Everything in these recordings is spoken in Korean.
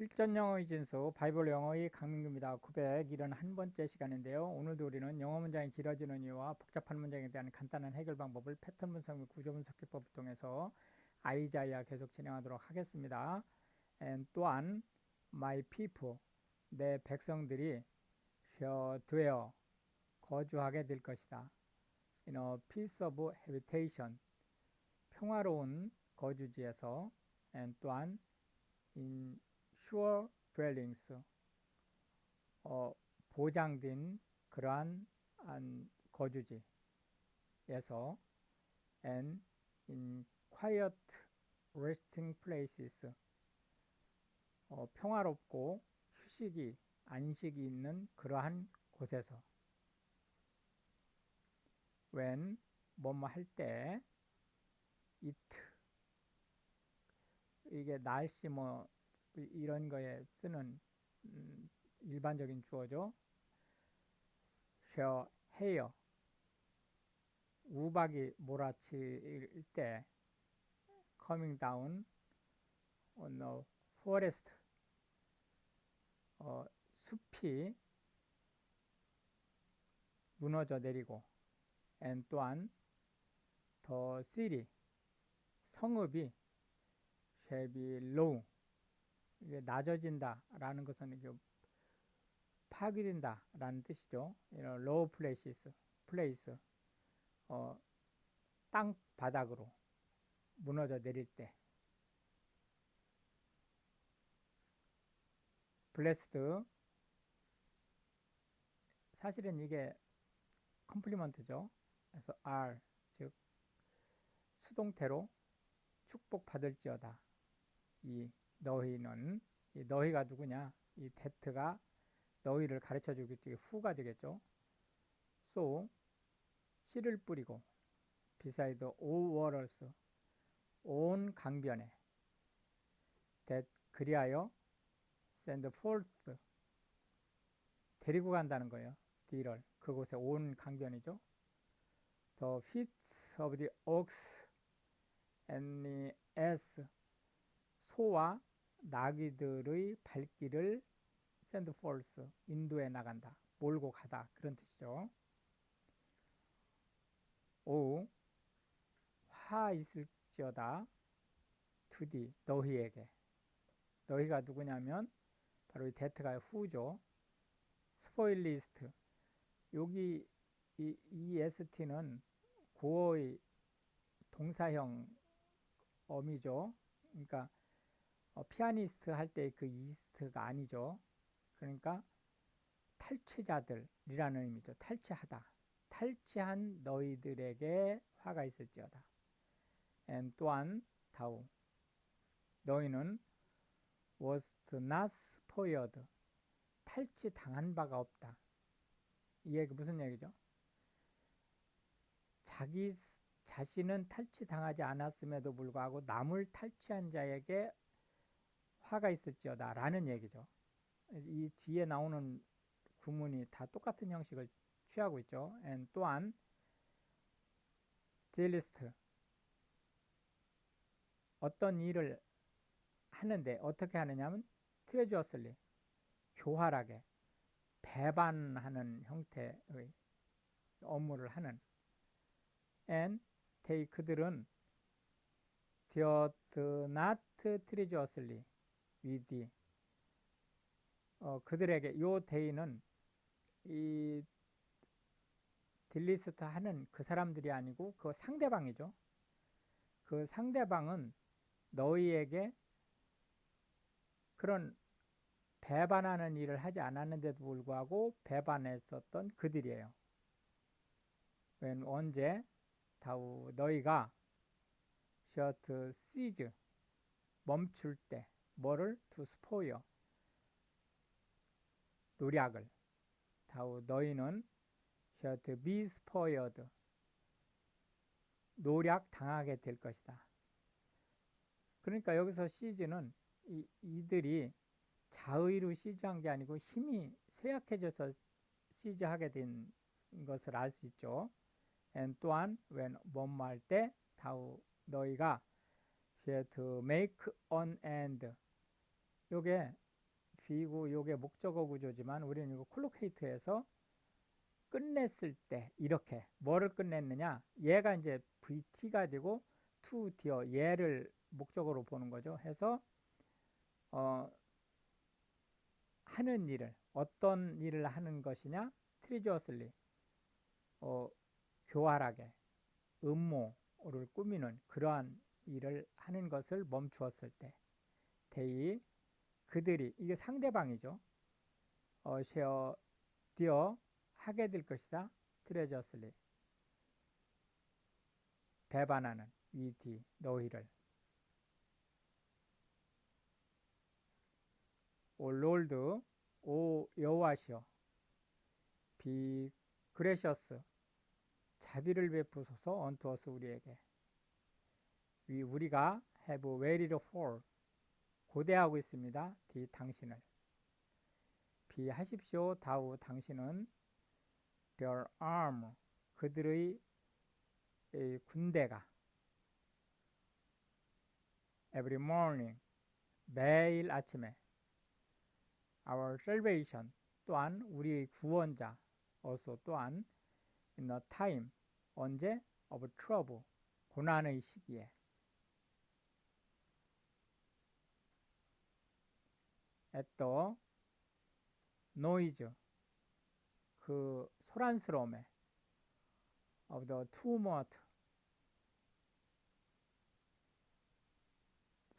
실전 영어의 진수 바이블 영어의 강민규입니다. 971번째 시간인데요. 오늘도 우리는 영어 문장이 길어지는 이유와 복잡한 문장에 대한 간단한 해결 방법을 패턴 분석 및 구조 분석 기법을 통해서 아이자이아 계속 진행하도록 하겠습니다. 또한 my people, 내 백성들이 shall dwell, 거주하게 될 것이다. in a peace of habitation, 평화로운 거주지에서 또한 in sure dwellings, 보장된 그러한 거주지에서 and in quiet resting places, 평화롭고 휴식이 안식이 있는 그러한 곳에서 when 뭐뭐 할 때 it, 이게 날씨 뭐 이런 거에 쓰는 일반적인 주어죠. shall 해요. 우박이 몰아칠 때 coming down on the forest, 숲이 무너져 내리고 and 또한 the city, 성읍이 shall be low, 이게 낮아진다 라는 것은 이게 파괴된다 라는 뜻이죠. low places, place, 땅 바닥으로 무너져 내릴 때 blessed, 사실은 이게 컴플리먼트죠. 그래서 are, 즉 수동태로 축복받을지어다. 이 너희는, 이 너희가 누구냐, 이 that가 너희를 가르쳐 주겠지, who가 되겠죠. so 씨를 뿌리고 beside all waters, 온 강변에 that 그리하여 send forth, 데리고 간다는 거예요. 뒤를 그곳에 온 강변이죠. the feet of the ox and the ass, 소와 나귀들의 발길을 send forth, 인도해 나간다, 몰고 가다, 그런 뜻이죠. 오, 화 있을지어다 to thee, 너희에게. 너희가 누구냐면 바로 이 that가 who죠. 스포일리스트, 여기 이 est는 고어의 동사형 어미죠. 그러니까 피아니스트 할 때 그 이스트가 아니죠. 그러니까 탈취자들이라는 의미죠. 탈취하다, 탈취한 너희들에게 화가 있을지어다. and 또한 다우, 너희는 was not spoiled, 탈취당한 바가 없다. 이 얘기 무슨 얘기죠? 자기 자신은 탈취당하지 않았음에도 불구하고 남을 탈취한 자에게 화가 있을지어다 라는 얘기죠. 이 뒤에 나오는 구문이 다 똑같은 형식을 취하고 있죠. and 또한 dealist, 어떤 일을 하는데 어떻게 하느냐면 treacherously, 교활하게 배반하는 형태의 업무를 하는 and they, 그들은 did not treacherously with thee, 그들에게, 요 they는 이 딜리스트 하는 그 사람들이 아니고 그 상대방이죠. 그 상대방은 너희에게 그런 배반하는 일을 하지 않았는데도 불구하고 배반했었던 그들이에요. when, 언제, 다우, 너희가 shut cease, 멈출 때, 뭐를 to spoil, 노략을, 다우 너희는 shut be spoiled, 노략 당하게 될 것이다. 그러니까 여기서 시즈는 이들이 자의로 시즈한 게 아니고 힘이 쇠약해져서 시즈하게 된 것을 알 수 있죠. and 또한 when, 뭐뭐 할 때, 다우 너희가 shall to make an end, 요게 be고 요게 목적어 구조지만 우리는 이거 콜로케이트에서 끝냈을 때 이렇게 뭐를 끝냈느냐? 얘가 이제 VT가 되고 to 되어 얘를 목적어로 보는 거죠. 해서 하는 일을 어떤 일을 하는 것이냐? treacherously 교활하게 음모를 꾸미는 그러한 일을 하는 것을 멈추었을 때 they 그들이 이게 상대방이죠. share 되어 하게 될 것이다. treacherously 배반하는 with 너희를 오 롤드 오 여호와시여 be gracious 자비를 베푸소서 unto us 우리에게 우리가 have waited for 고대하고 있습니다. 당신을 비하십시오. 다우 당신은 their arm 그들의 군대가 every morning 매일 아침에 our salvation 또한 우리의 구원자 also 또한 in the time 언제 of trouble 고난의 시기에 at the noise 그 소란스러움에 of the tumult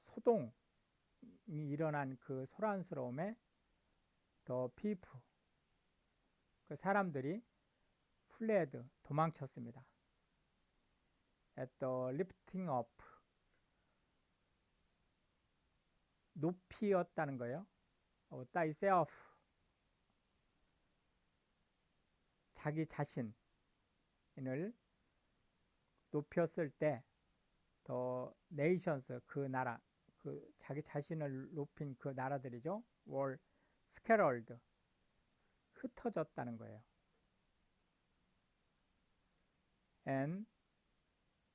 소동이 일어난 그 소란스러움에 the people 그 사람들이 fled 도망쳤습니다. at the lifting up 높이였다는 거예요. thyself 자기 자신을 높였을 때 the nations 그 나라 그 자기 자신을 높인 그 나라들이죠. were scattered 흩어졌다는 거예요. and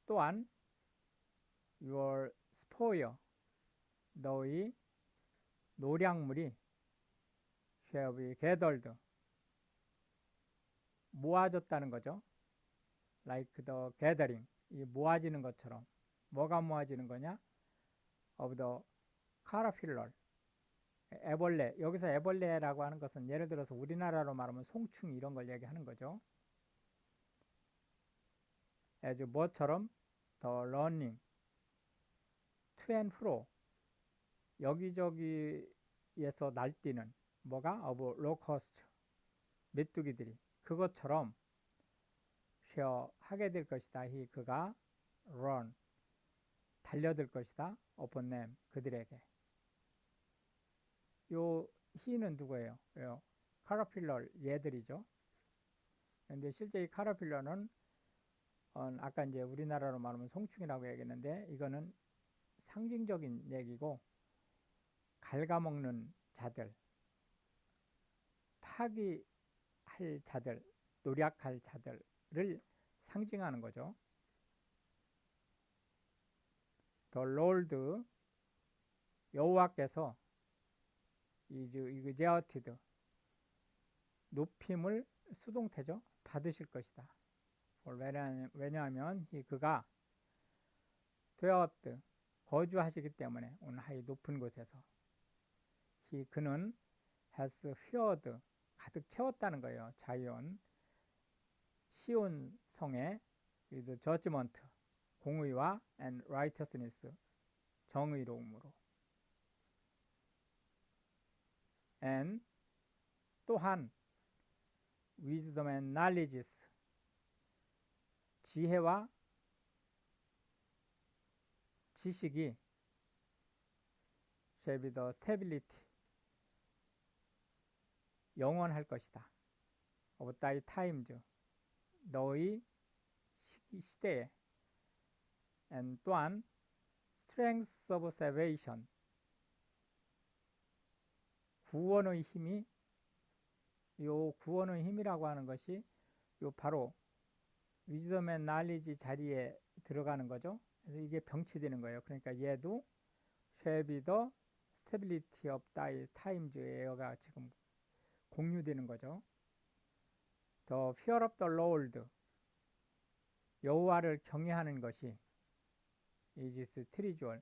또한 your spoil 너희 노량물이 shall be gathered 모아졌다는 거죠. like the gathering 이 모아지는 것처럼 뭐가 모아지는 거냐? of the caterpillar 애벌레 여기서 애벌레라고 하는 것은 예를 들어서 우리나라로 말하면 송충 이런 걸 얘기하는 거죠. as 뭐처럼 the running to and fro 여기저기에서 날뛰는 뭐가 of locust 메뚜기들이 그것처럼 shall 하게 될 것이다. 그가 run 달려들 것이다. upon them 그들에게 요 he는 누구예요? 카라필러 얘들이죠. 근데 실제 이 카라필러는 아까 이제 우리나라로 말하면 송충이라고 얘기했는데 이거는 상징적인 얘기고 갉아먹는 자들 파기할 자들 노력할 자들을 상징하는 거죠. The Lord 여호와께서 exalted 높임을 수동태죠. 받으실 것이다. 왜냐하면 그가 dwelt 거주하시기 때문에 오늘 하이 높은 곳에서 그는 has filled 가득 채웠다는 거예요. 자이온 시온 성에 with judgment 공의와 and righteousness 정의로움으로 and 또한 wisdom and knowledges 지혜와 지식이 shall be the stability 영원할 것이다. of thy times 너의 시대에 and 또한 strength of salvation 구원의 힘이 요 구원의 힘이라고 하는 것이 요 바로 wisdom and knowledge 자리에 들어가는 거죠. 그래서 이게 병치되는 거예요. 그러니까 얘도 shall be the stability of times가 지금 공유되는 거죠. The fear of the Lord, 여호와를 경외하는 것이 is treasure,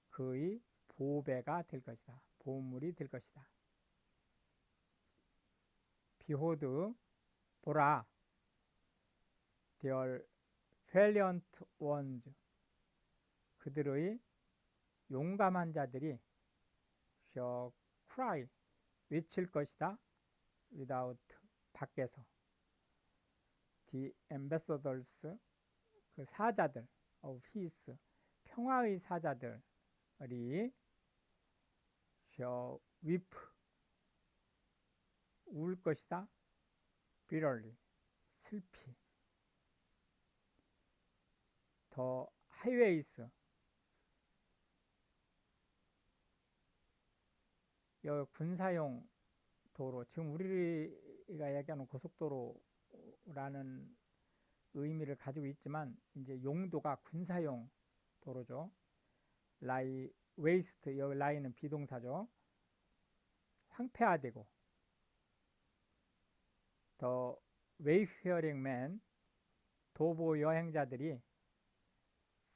그의 보배가 될 것이다. 보물이 될 것이다. Behold, 보라, their valiant ones, 그들의 용감한 자들이 shall cry, 외칠 것이다. without, 밖에서. The ambassadors, 그 사자들 of peace, 평화의 사자들이 shall weep, 울 것이다. bitterly, 슬피. The highways, 여기 군사용 도로, 지금 우리가 얘기하는 고속도로라는 의미를 가지고 있지만 이제 용도가 군사용 도로죠. lie waste, 여기 lie는 비동사죠. 황폐화되고. The wayfaring man, 도보 여행자들이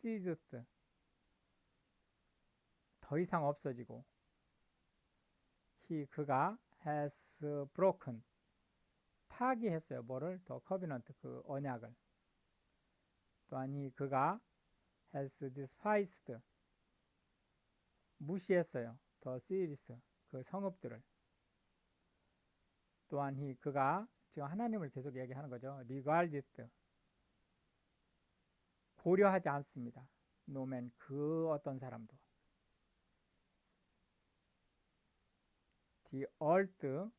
ceased, 더 이상 없어지고. 그가 has broken, 파기했어요. 뭐를? The covenant, 그 언약을. 또한 그가 has despised, 무시했어요. The cities, 그 성읍들을. 또한 그가, 지금 하나님을 계속 얘기하는 거죠. regarded, 고려하지 않습니다. no man, 그 어떤 사람도. the earth,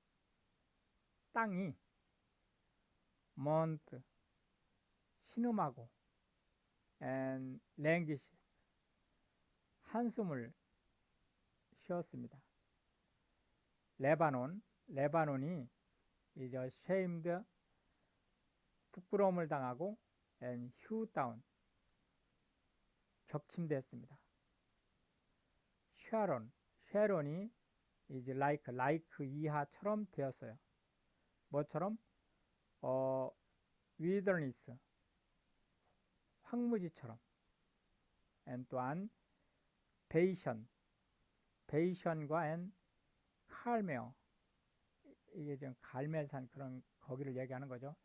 땅이 mourned, 신음하고 and languished, 한숨을 쉬었습니다. 레바논이 is ashamed, 부끄러움을 당하고 and hew down, 격침됐습니다. 쉐론이 is like 이하처럼 되었어요. 뭐처럼? wilderness, 황무지처럼. and 또한 베이션과 and 칼메어, 이게 지금 갈멜산 그런 거기를 얘기하는 거죠.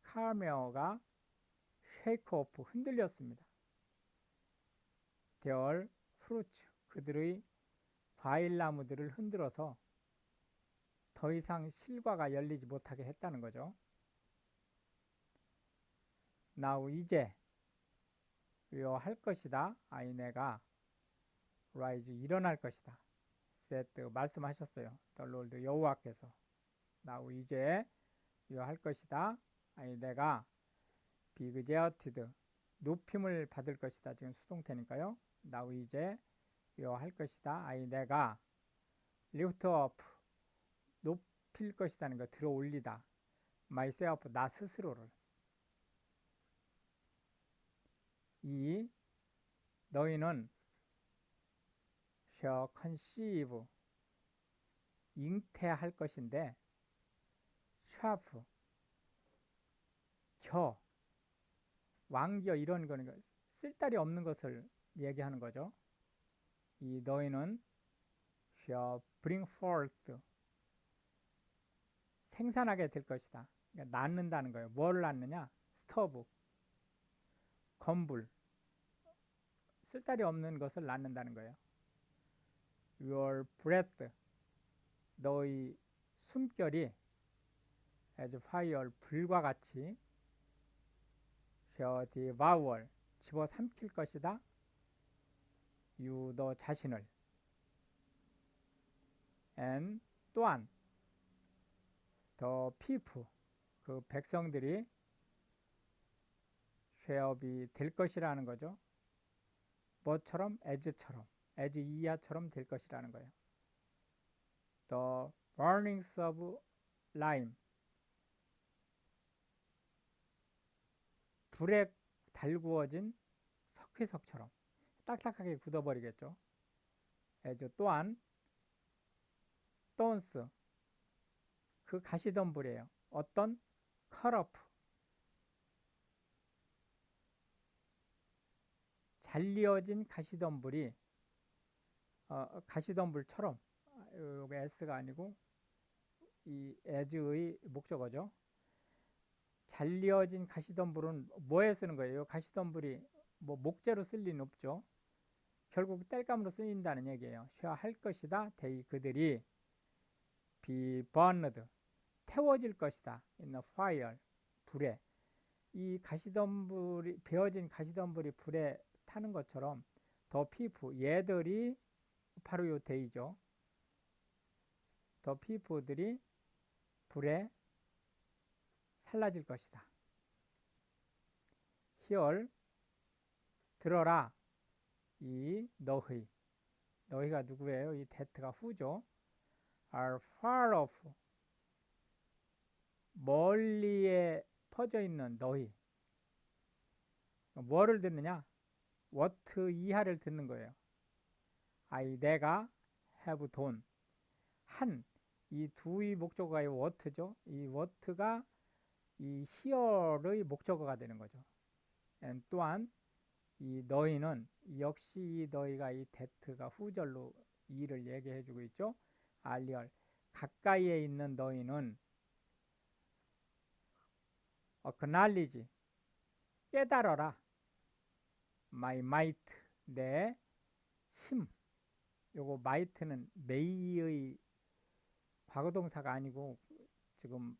칼메어가 shake off, 흔들렸습니다. their fruits, 그들의 과일나무들을 흔들어서 더 이상 실과가 열리지 못하게 했다는 거죠. now, 이제 할 것이다. 내가 rise, 일어날 것이다. said, 말씀하셨어요. the Lord, 여호와께서. now, 이제 할 것이다. 내가 be exalted, 높임을 받을 것이다. 지금 수동태니까요. now, 이제 할 것이다. 내가 lift up, 높일 것이다는 거, 들어 올리다. myself, 나 스스로를. 너희는 shall conceive, 잉태할 것인데, sharp, 왕겨, 이런 거는 쓸데리 없는 것을 얘기하는 거죠. 너희는 shall bring forth, 생산하게 될 것이다. 그러니까 낳는다는 거예요. 뭘 낳느냐? 스토브, 건불, 쓸데리 없는 것을 낳는다는 거예요. Your breath, 너희 숨결이 as fire, 불과 같이 shall devour, 집어삼킬 것이다. you, 너 자신을. and 또한 the people, 그 백성들이 shall be, 될 것이라는 거죠. 뭐처럼? as처럼, as 이하처럼 될 것이라는 거예요. the burnings of lime, 불에 달구어진 석회석처럼 딱딱하게 굳어버리겠죠. as 또한 stones, 그 가시덤불이에요. 어떤 cut off, 잘리어진 가시덤불이 가시덤불처럼, 여기 s가 아니고 이 as의 목적어죠. 잘리어진 가시덤불은 뭐에 쓰는 거예요? 가시덤불이 뭐 목재로 쓸 리는 없죠. 결국 땔감으로 쓰인다는 얘기예요. 쉬어야 할 것이다. they 그들이 be burned 태워질 것이다. in a fire 불에. 이 가시덤불이 베어진 가시덤불이 불에 타는 것처럼 더 피프 얘들이 바로 요 데이죠. 더 피프들이 불에 살라질 것이다. 히얼 들어라 이 너희가 누구예요? 이 that가 who죠. are far off 멀리에 퍼져 있는 너희. 뭐를 듣느냐? what 이하를 듣는 거예요. 내가 have 돈 한 이 두의 목적어가 what죠. 이 what가 이 here의 목적어가 되는 거죠. 또한 이 너희는 역시 이 너희가 이 that가 후절로 이를 얘기해 주고 있죠. 알리얼 가까이에 있는 너희는 acknowledge 깨달아라 my might 내 힘. 요거 might는 may의 과거동사가 아니고 지금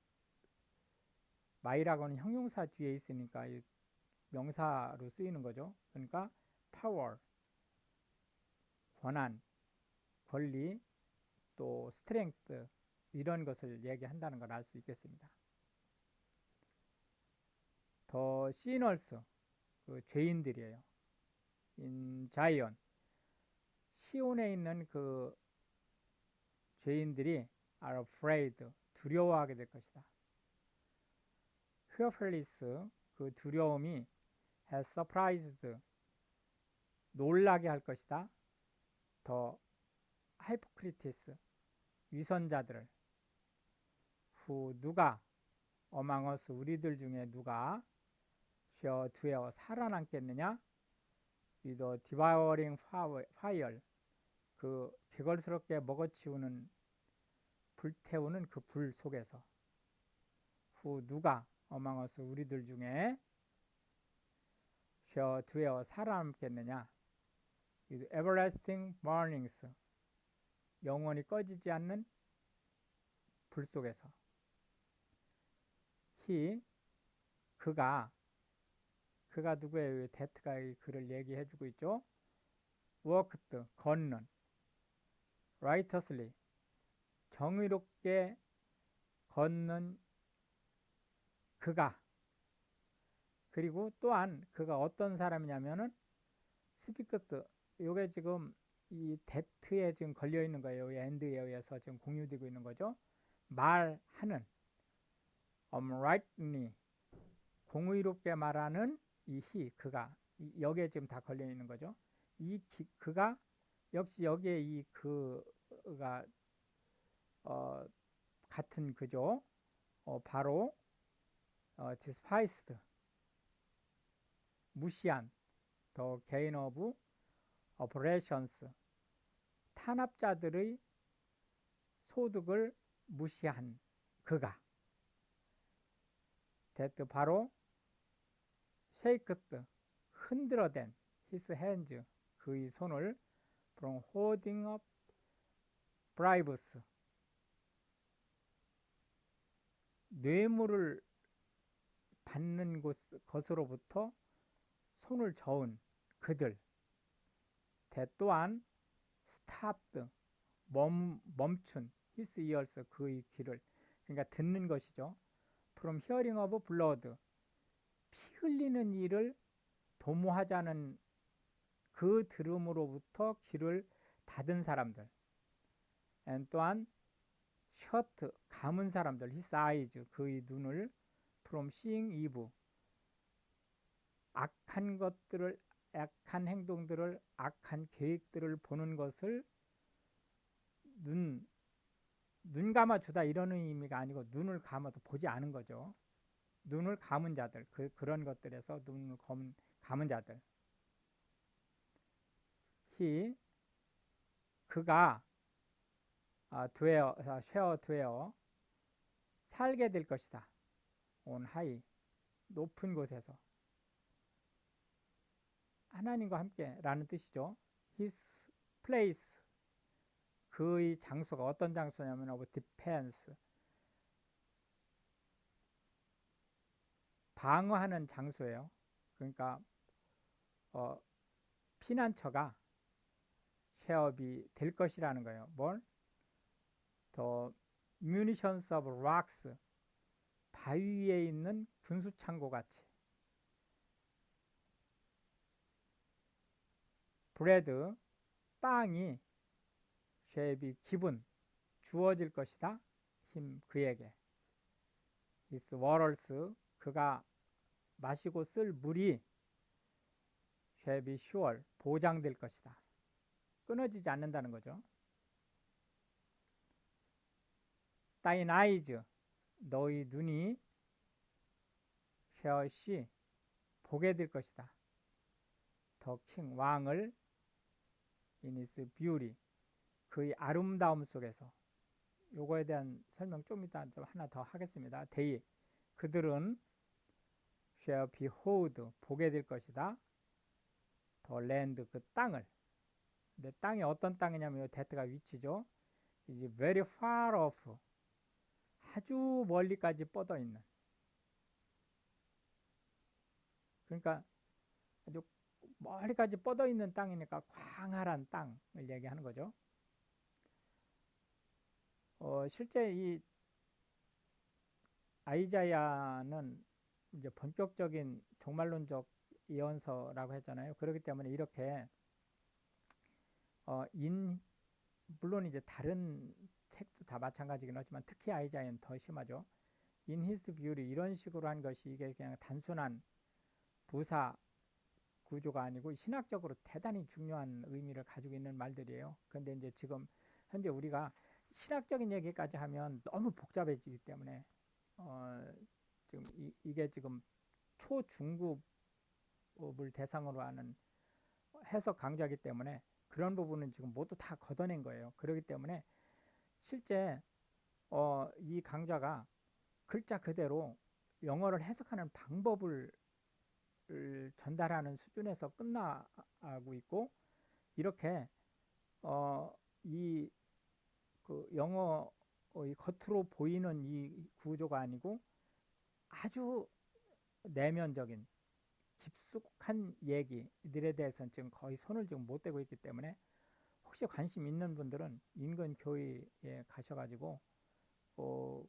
my라고는 형용사 뒤에 있으니까 명사로 쓰이는 거죠. 그러니까 power 권한, 권리, 또 strength 이런 것을 얘기한다는 걸 알 수 있겠습니다. 더 sinners 그 죄인들이에요. in Zion 시온에 있는 그 죄인들이 are afraid 두려워하게 될 것이다. fearfulness 그 두려움이 has surprised 놀라게 할 것이다. 더 hypocrites 위선자들을 who 누가 among us 우리들 중에 누가 shall dwell 살아남겠느냐 with a devouring fire 그 개걸스럽게 먹어치우는 불태우는 그 불 속에서 who 누가 among us 우리들 중에 shall dwell 살아남겠느냐 with everlasting burnings 영원히 꺼지지 않는 불 속에서 그가 누구예요? that가 그를 얘기해 주고 있죠. walked 걷는 righteously 정의롭게 걷는 그가 그리고 또한 그가 어떤 사람이냐면은 speaked 요게 지금 이 that에 지금 걸려 있는 거예요. and에 의해서 지금 공유되고 있는 거죠. 말하는 rightly 공의롭게 말하는 그가 여기에 지금 다 걸려 있는 거죠. 그가 역시 여기에 이 그가 같은 그죠. 바로 despised 무시한 the gain of operations 탄압자들의 소득을 무시한 그가 that 바로 shaketh 흔들어댄 his hands 그의 손을 from holding up bribes 뇌물을 받는 것으로부터 손을 저은 그들 that 또한 stopped 멈춘 his ears 그의 귀를 그러니까 듣는 것이죠. from hearing of blood 피 흘리는 일을 도모하자는 그 들음으로부터 귀를 닫은 사람들 and 또한 shut 감은 사람들 his eyes 그의 눈을 from seeing evil 악한 것들을 악한 행동들을 악한 계획들을 보는 것을 눈 감아주다 이런 의미가 아니고 눈을 감아도 보지 않은 거죠. 눈을 감은 자들, 그런 것들에서 눈을 감은 자들. 그가 되어 살게 될 것이다. on high, 높은 곳에서. 하나님과 함께 라는 뜻이죠. his place, 그의 장소가 어떤 장소냐면 of defense, 방어하는 장소예요. 그러니까 피난처가 쉐업이 될 것이라는 거예요. 뭘? The munitions of rocks, 바위 위에 있는 군수창고 같이. 브레드, 빵이 쉐업이 주어질 것이다. 그에게. His waters, 그가 마시고 쓸 물이 쉐업이 sure, 보장될 것이다. 끊어지지 않는다는 거죠. Thine eyes, 너희 눈이 shall see, 보게 될 것이다. The king, 왕을 in his beauty, 그의 아름다움 속에서. 요거에 대한 설명 좀 이따 좀 하나 더 하겠습니다. They, 그들은 shall behold, 보게 될 것이다. The land, 그 땅을. 근데 땅이 어떤 땅이냐면 that가 위치죠. 이제 very far off, 아주 멀리까지 뻗어 있는. 그러니까 아주 멀리까지 뻗어 있는 땅이니까 광활한 땅을 얘기하는 거죠. 실제 이 아이자야는 이제 본격적인 종말론적 예언서라고 했잖아요. 그렇기 때문에 이렇게 물론 이제 다른 책도 다 마찬가지긴 하지만 특히 아이자야는 더 심하죠. In his beauty, 이런 식으로 한 것이 이게 그냥 단순한 부사 구조가 아니고 신학적으로 대단히 중요한 의미를 가지고 있는 말들이에요. 그런데 이제 지금 현재 우리가 신학적인 얘기까지 하면 너무 복잡해지기 때문에 지금 이게 지금 초중급을 대상으로 하는 해석 강좌이기 때문에 그런 부분은 지금 모두 다 걷어낸 거예요. 그렇기 때문에 실제 이 강좌가 글자 그대로 영어를 해석하는 방법을 전달하는 수준에서 끝나고 있고, 이렇게 그 영어의 겉으로 보이는 이 구조가 아니고 아주 내면적인 깊숙한 얘기들에 대해서는 지금 거의 손을 지금 못 대고 있기 때문에 혹시 관심 있는 분들은 인근 교회에 가셔가지고 그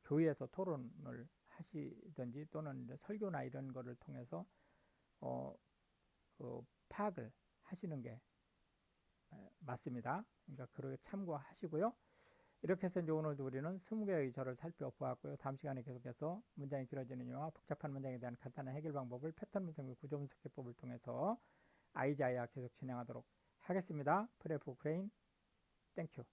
교회에서 토론을 하시든지 또는 이제 설교나 이런 거를 통해서 그 파악을 하시는 게 맞습니다. 그러니까 그렇게 참고하시고요. 이렇게 해서 이제 오늘도 우리는 20개의 절을 살펴보았고요. 다음 시간에 계속해서 문장이 길어지는 이유와 복잡한 문장에 대한 간단한 해결 방법을 패턴 분석 및 구조 분석 기법을 통해서 아이자야 계속 진행하도록 하겠습니다. 프레 포크레인 땡큐.